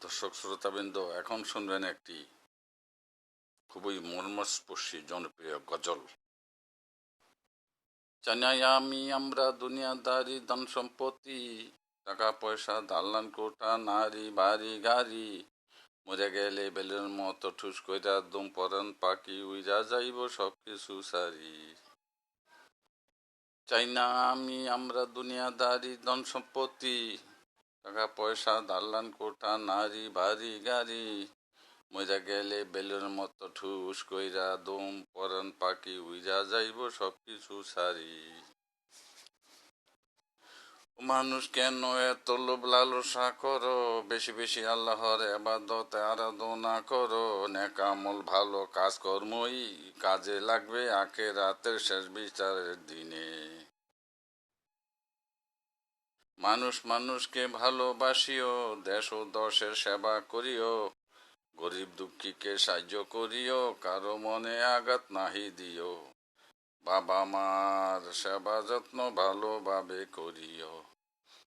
দর্শক শ্রোতাবৃন্দ, এখন শুনবেন একটি খুবই মর্মস্পর্শী জনপ্রিয় গজল। জানাই আমি আমরা দুনিয়াদারি, ধন সম্পত্তি, টাকা পয়সা, দালান কোঠা, নারী বাড়ি গাড়ি, মরে গেলে বেলের মতো ঠুস কইরা দুম পরান পাখি উইরা যাইব সব কিছু সারি। চাই না আমি আমরা দুনিয়াদারি, ধন সম্পত্তি, টাকা পয়সা, দালান কোঠা, নারী বাড়ি গাড়ি, মইরা গেলে বেলুর মতো ঠুস কইরা দম পরান পাখি উইরা যাইব সব কিছু সারি। মানুষ কেন এত লোভ লালসা করো, বেশি বেশি আল্লাহর ইবাদত আরাধনা করো, নেকামল ভালো কাজ কর্মই কাজে লাগবে আখিরাতের শেষ বিচারের দিনে। মানুষ মানুষকে ভালোবাসিও, দেশ ও দশের সেবা করিও, গরিব দুঃখীকে সাহায্য করিও, কারো মনে আঘাত নাহি দিও, বাবা মার সেবা যত্ন ভালোভাবে করিও।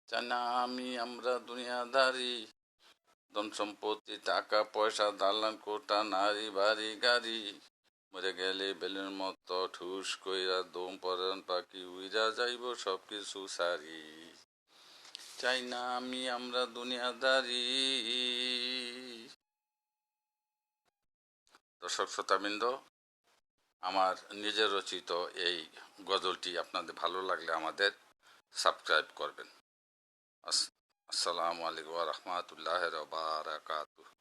জানা আমি আমরা দুনিয়াদারি, ধন সম্পত্তি, টাকা পয়সা, দালান কোঠা, নারী বাড়ি গাড়ি, মরে গেলে বেলুন মতো ঠুস কইরা দম পরান পাখি উইরা যাইব সব কিছু সারি। চাই না আমি আমরা দুনিয়াদারি। দর্শক শ্রোতাবৃন্দ, আমার নিজের রচিত এই গজলটি আপনাদের ভালো লাগলে আমাদের সাবস্ক্রাইব করবেন। আসসালামু আলাইকুম ওয়া রাহমাতুল্লাহি ওয়া বারাকাতুহু।